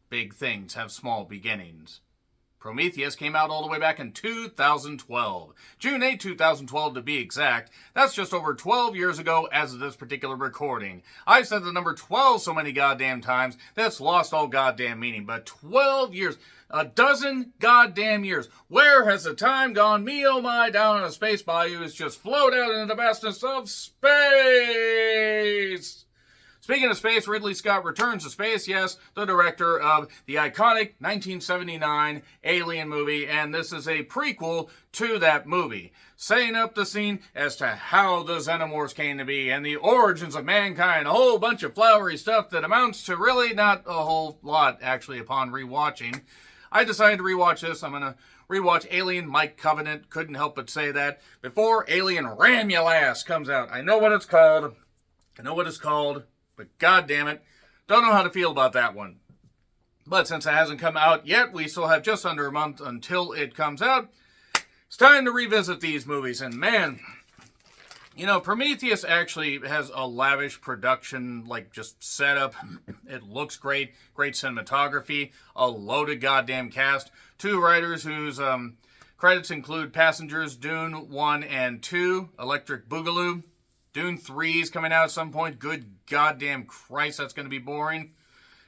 big things have small beginnings. Prometheus came out all the way back in 2012. June 8, 2012 to be exact. That's just over 12 years ago as of this particular recording. I've said the number 12 so many goddamn times that's lost all goddamn meaning. But 12 years, a dozen goddamn years. Where has the time gone? Me oh my, down in a space bayou is just float out into the vastness of space. Speaking of space, Ridley Scott returns to space, yes, the director of the iconic 1979 Alien movie, and this is a prequel to that movie, setting up the scene as to how the Xenomorphs came to be and the origins of mankind, a whole bunch of flowery stuff that amounts to really not a whole lot, actually, upon rewatching. I decided to rewatch this. I'm going to rewatch Alien Mike Covenant, couldn't help but say that, before Alien Ram Ya Lass comes out. I know what it's called. But god damn it, don't know how to feel about that one. But since it hasn't come out yet, we still have just under a month until it comes out. It's time to revisit these movies. And man, you know, Prometheus actually has a lavish production, like just setup. It looks great, great cinematography, a loaded goddamn cast. Two writers whose credits include Passengers, Dune 1 and 2, Electric Boogaloo. Dune 3 is coming out at some point. Good goddamn Christ, that's going to be boring.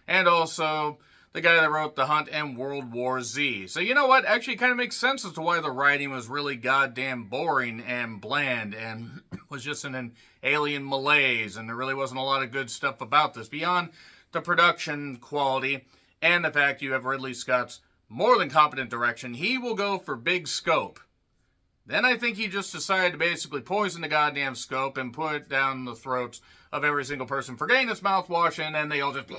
And also, the guy that wrote The Hunt and World War Z. So you know what? Actually, it kind of makes sense as to why the writing was really goddamn boring and bland and was just in an alien malaise. And there really wasn't a lot of good stuff about this beyond the production quality and the fact you have Ridley Scott's more than competent direction. He will go for big scope. Then I think he just decided to basically poison the goddamn scope and put it down the throats of every single person for getting its mouthwash, and then they all just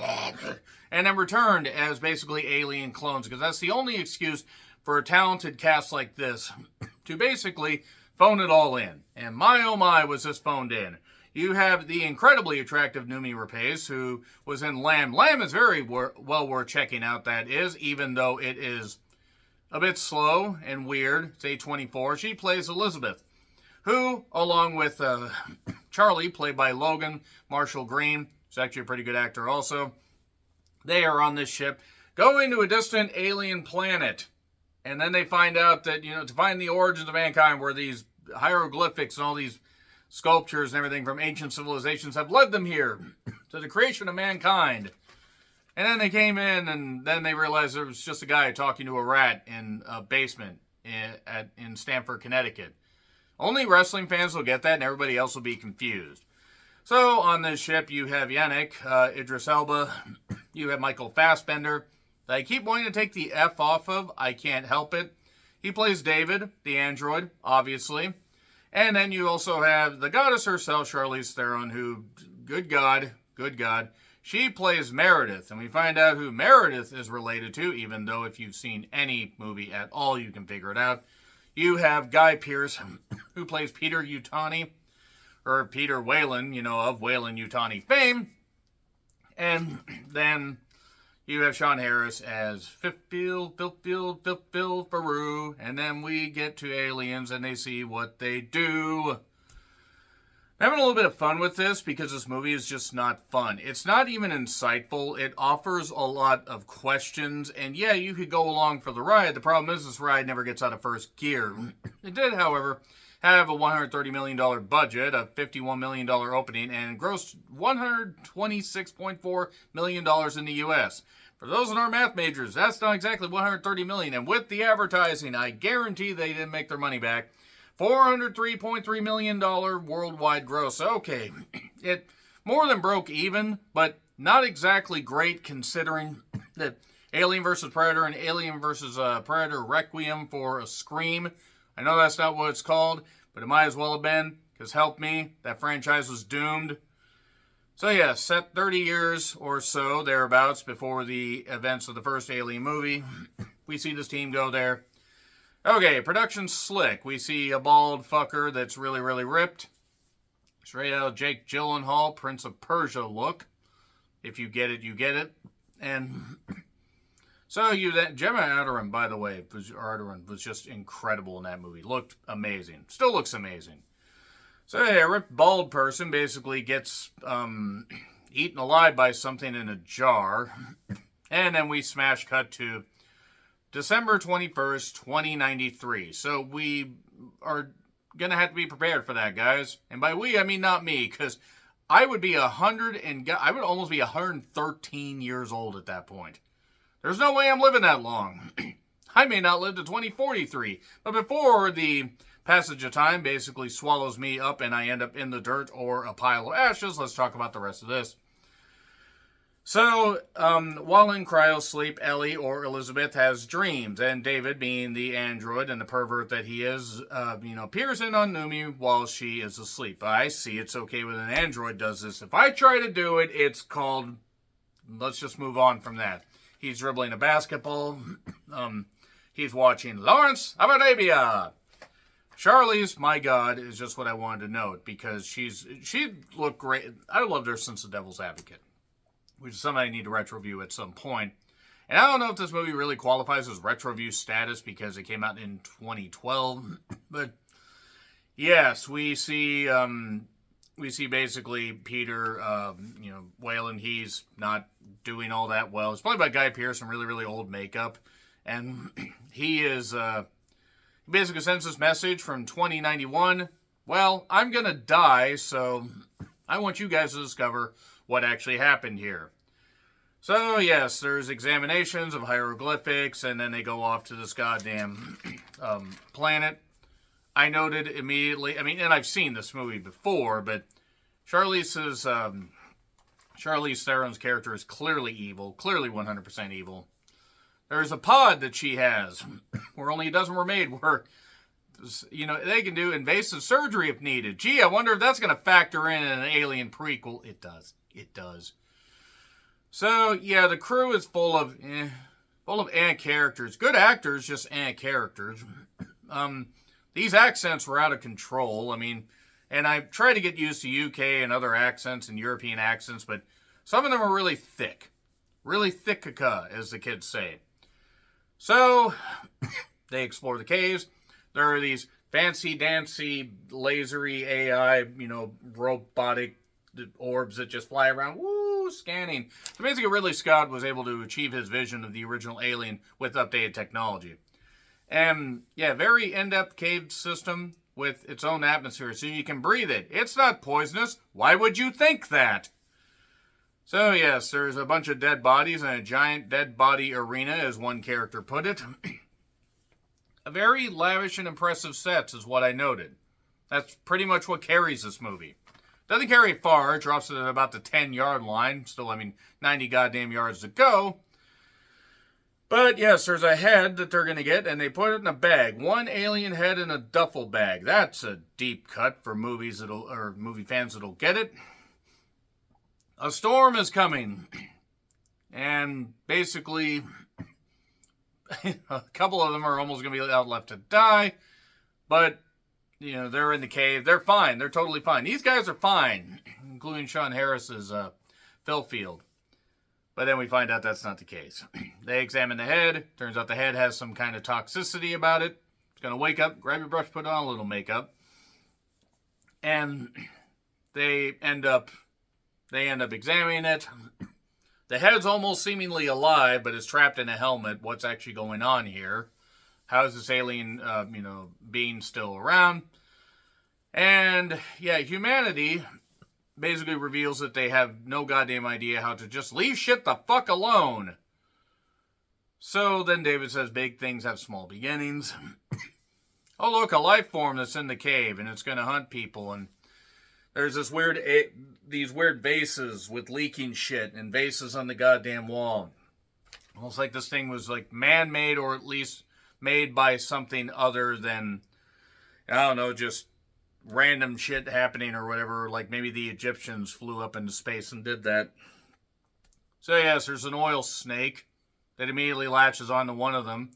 and then returned as basically alien clones, because that's the only excuse for a talented cast like this to basically phone it all in. And my oh my was this phoned in. You have the incredibly attractive Noomi Rapace, who was in Lamb. Lamb is very well worth checking out, that is, even though it is a bit slow and weird. It's A24. She plays Elizabeth, who, along with Charlie, played by Logan Marshall Green, who's actually a pretty good actor also, they are on this ship going to a distant alien planet. And then they find out that, you know, to find the origins of mankind, where these hieroglyphics and all these sculptures and everything from ancient civilizations have led them here to the creation of mankind. And then they came in, and then they realized there was just a guy talking to a rat in a basement in Stamford, Connecticut. Only wrestling fans will get that, and everybody else will be confused. So on this ship, you have Yannick, Idris Elba, you have Michael Fassbender, that I keep wanting to take the F off of. I can't help it. He plays David, the android, obviously. And then you also have the goddess herself, Charlize Theron, who, good God, she plays Meredith, and we find out who Meredith is related to, even though if you've seen any movie at all, you can figure it out. You have Guy Pearce, who plays Peter Yutani, or Peter Whalen, you know, of Whalen-Yutani fame. And then you have Sean Harris as Phil Faru, and then we get to aliens, and they see what they do. I'm having a little bit of fun with this because this movie is just not fun. It's not even insightful. It offers a lot of questions. And yeah, you could go along for the ride. The problem is this ride never gets out of first gear. It did, however, have a $130 million budget, a $51 million opening, and grossed $126.4 million in the U.S. For those in our math majors, that's not exactly $130 million. And with the advertising, I guarantee they didn't make their money back. $403.3 million worldwide gross. Okay, it more than broke even, but not exactly great considering that Alien vs. Predator and Alien vs. Predator Requiem for a Scream. I know that's not what it's called, but it might as well have been, because help me, that franchise was doomed. So yeah, set 30 years or so, thereabouts, before the events of the first Alien movie. We see this team go there. Okay, production's slick. We see a bald fucker that's really, really ripped. Straight out of Jake Gyllenhaal, Prince of Persia look. If you get it, you get it. And so Gemma Arterton, by the way, was just incredible in that movie. Looked amazing. Still looks amazing. So yeah, a ripped bald person basically gets eaten alive by something in a jar. And then we smash cut to December 21st, 2093. So we are going to have to be prepared for that, guys. And by we, I mean not me, because I would be I would almost be 113 years old at that point. There's no way I'm living that long. I may not live to 2043. But before the passage of time basically swallows me up and I end up in the dirt or a pile of ashes, let's talk about the rest of this. So, while in cryosleep, Ellie, or Elizabeth, has dreams, and David, being the android and the pervert that he is, peers in on Numi while she is asleep. I see it's okay when an android does this. If I try to do it, it's called, let's just move on from that. He's dribbling a basketball. He's watching Lawrence of Arabia. Charlize, my God, is just what I wanted to note, because she looked great. I loved her since The Devil's Advocate, which is something I need to retro-view at some point. And I don't know if this movie really qualifies as retro-view status because it came out in 2012. But yes, we see basically Peter, Wayland. He's not doing all that well. It's played by Guy Pearce in really, really old makeup, and he basically sends this message from 2091. Well, I'm gonna die, so I want you guys to discover what actually happened here. So, yes, there's examinations of hieroglyphics, and then they go off to this goddamn planet. I noted immediately, and I've seen this movie before, but Charlize Theron's character is clearly evil, clearly 100% evil. There's a pod that she has, where only a dozen were made, where, they can do invasive surgery if needed. Gee, I wonder if that's going to factor in an Alien prequel. It does. It does. So, yeah, the crew is full of characters. Good actors, just characters. These accents were out of control. And I try to get used to UK and other accents and European accents, but some of them are really thick. Really thick-a-ca, as the kids say. So, they explore the caves. There are these fancy-dancy, lasery AI, robotic orbs that just fly around, scanning. So basically, Ridley Scott was able to achieve his vision of the original Alien with updated technology. And, yeah, very in-depth cave system with its own atmosphere, so you can breathe it. It's not poisonous. Why would you think that? So, yes, there's a bunch of dead bodies and a giant dead body arena, as one character put it. A very lavish and impressive sets is what I noted. That's pretty much what carries this movie. Doesn't carry it far. It drops it at about the 10-yard line. Still, 90 goddamn yards to go. But, yes, there's a head that they're going to get, and they put it in a bag. One alien head in a duffel bag. That's a deep cut for movie fans that'll get it. A storm is coming. And, basically, a couple of them are almost going to be out left to die. But, they're in the cave. They're fine. They're totally fine. These guys are fine, including Sean Harris's Phil Field. But then we find out that's not the case. They examine the head. Turns out the head has some kind of toxicity about it. It's going to wake up, grab your brush, put on a little makeup. And they end up examining it. The head's almost seemingly alive, but is trapped in a helmet. What's actually going on here? How is this alien, being still around? And, yeah, humanity basically reveals that they have no goddamn idea how to just leave shit the fuck alone. So then David says big things have small beginnings. Oh, look, a life form that's in the cave, and it's going to hunt people, and there's these weird vases with leaking shit, and vases on the goddamn wall. Almost like this thing was, man-made, or at least made by something other than, just random shit happening or whatever. Like maybe the Egyptians flew up into space and did that. So, yes, there's an oil snake that immediately latches onto one of them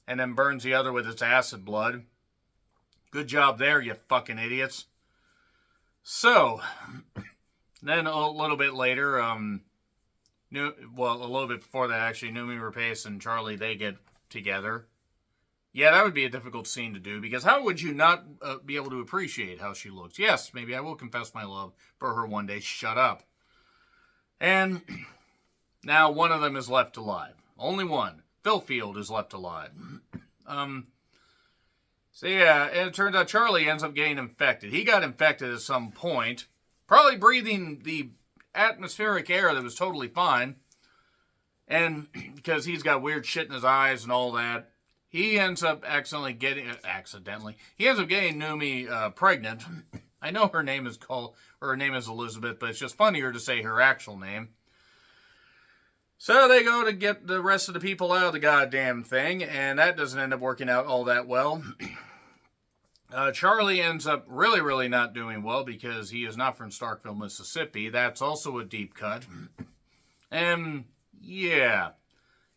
and then burns the other with its acid blood. Good job there, you fucking idiots. So, then a little bit later, a little bit before that, actually, Noomi Rapace and Charlie, they get together. Yeah, that would be a difficult scene to do, because how would you not be able to appreciate how she looks? Yes, maybe I will confess my love for her one day. Shut up. And Now one of them is left alive. Only one. Phil Field is left alive. So yeah, and it turns out Charlie ends up getting infected. He got infected at some point. Probably breathing the atmospheric air that was totally fine. And because he's got weird shit in his eyes and all that, he ends up getting Numi pregnant. I know her name is Elizabeth, but it's just funnier to say her actual name. So they go to get the rest of the people out of the goddamn thing, and that doesn't end up working out all that well. Charlie ends up really, really not doing well because he is not from Starkville, Mississippi. That's also a deep cut. And yeah,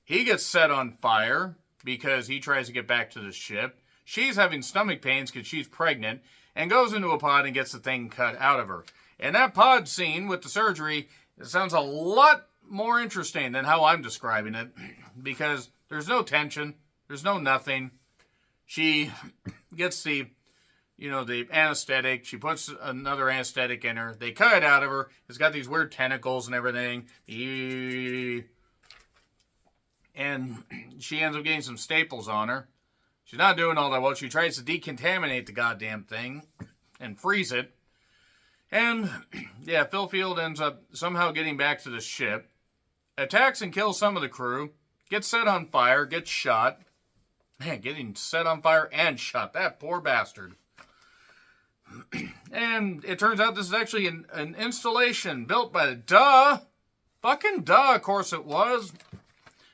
he gets set on fire because he tries to get back to the ship. She's having stomach pains because she's pregnant and goes into a pod and gets the thing cut out of her. And that pod scene with the surgery, it sounds a lot more interesting than how I'm describing it because there's no tension. There's no nothing. She gets the anesthetic. She puts another anesthetic in her. They cut it out of her. It's got these weird tentacles and everything. And she ends up getting some staples on her. She's not doing all that well. She tries to decontaminate the goddamn thing and freeze it. And, yeah, Phil Field ends up somehow getting back to the ship, attacks and kills some of the crew, gets set on fire, gets shot. Man, getting set on fire and shot. That poor bastard. And it turns out this is actually an installation built by fucking of course it was.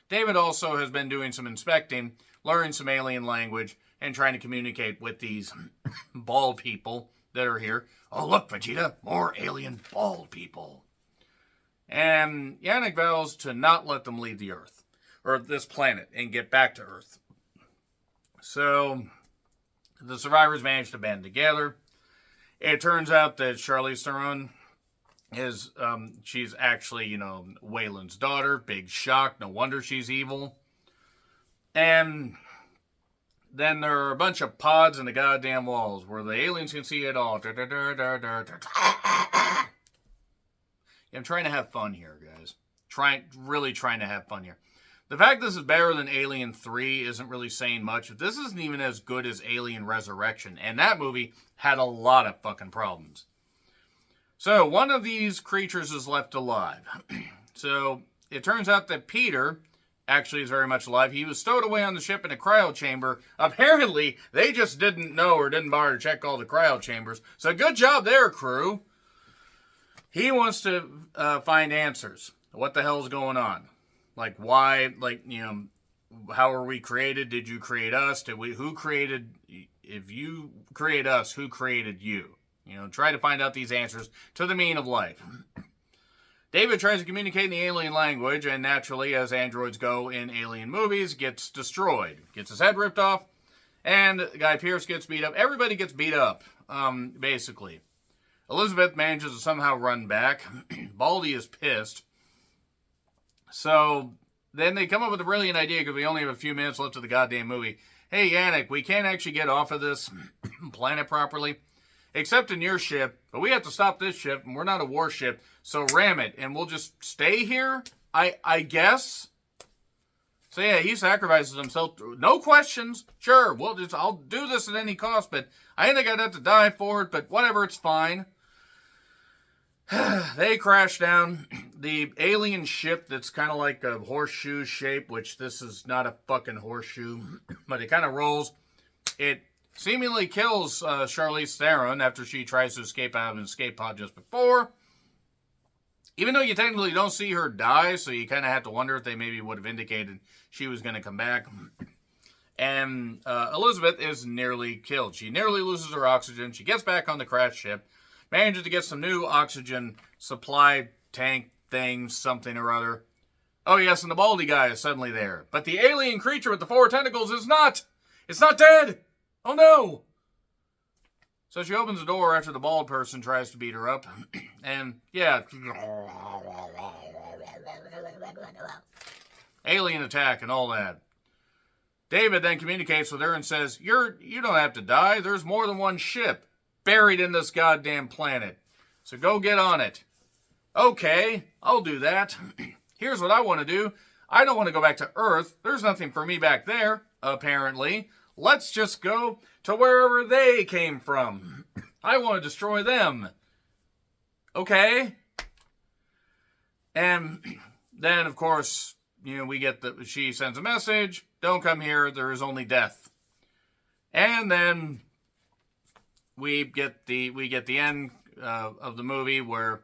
David also has been doing some inspecting, learning some alien language, and trying to communicate with these bald people that are here. Oh, look, Vegeta, more alien bald people. And Yannick vows to not let them leave the Earth, or this planet, and get back to Earth. So, the survivors manage to band together. It turns out that Charlize Theron is, she's actually, Waylon's daughter. Big shock. No wonder she's evil. And then there are a bunch of pods in the goddamn walls where the aliens can see it all. I'm trying to have fun here, guys. Really trying to have fun here. The fact this is better than Alien 3 isn't really saying much. This isn't even as good as Alien Resurrection. And that movie had a lot of fucking problems. So, one of these creatures is left alive. So, it turns out that Peter actually is very much alive. He was stowed away on the ship in a cryo chamber. Apparently, they just didn't know or didn't bother to check all the cryo chambers. So, good job there, crew. He wants to find answers. What the hell's going on? Like, why, how are we created? Did you create us? If you create us, who created you? Try to find out these answers to the meaning of life. David tries to communicate in the alien language, and naturally, as androids go in alien movies, gets destroyed. Gets his head ripped off, and Guy Pearce gets beat up. Everybody gets beat up, basically. Elizabeth manages to somehow run back. Baldy is pissed. So, then they come up with a brilliant idea, because we only have a few minutes left of the goddamn movie. Hey, Yannick, we can't actually get off of this planet properly, except in your ship, but we have to stop this ship, and we're not a warship, so ram it, and we'll just stay here, I guess? So yeah, he sacrifices himself, no questions, sure, I'll do this at any cost, but I think I'd have to die for it, but whatever, it's fine. They crash down. The alien ship that's kind of like a horseshoe shape, which this is not a fucking horseshoe, but it kind of rolls. It seemingly kills Charlize Theron after she tries to escape out of an escape pod just before. Even though you technically don't see her die, so you kind of have to wonder if they maybe would have indicated she was going to come back. And Elizabeth is nearly killed. She nearly loses her oxygen. She gets back on the crash ship, manages to get some new oxygen supply tank things, something or other. Oh yes, and the baldy guy is suddenly there. But the alien creature with the 4 tentacles is not! It's not dead! Oh no! So she opens the door after the bald person tries to beat her up. And, yeah. Alien attack and all that. David then communicates with her and says, You don't have to die. There's more than one ship buried in this goddamn planet. So go get on it. Okay, I'll do that. here's what I want to do. I don't want to go back to Earth. There's nothing for me back there, apparently. Let's just go to wherever they came from. I want to destroy them. Okay? And then, of course, we get she sends a message. Don't come here. There is only death. And then we get the end of the movie where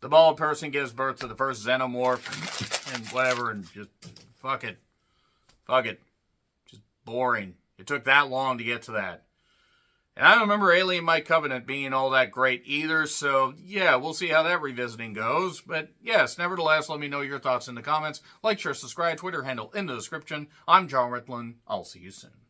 the bald person gives birth to the first xenomorph and whatever, and just fuck it. Just boring. It took that long to get to that. And I don't remember Alien My Covenant being all that great either, so yeah, we'll see how that revisiting goes. But yes, nevertheless, let me know your thoughts in the comments. Like, share, subscribe, Twitter handle in the description. I'm John Ritlin. I'll see you soon.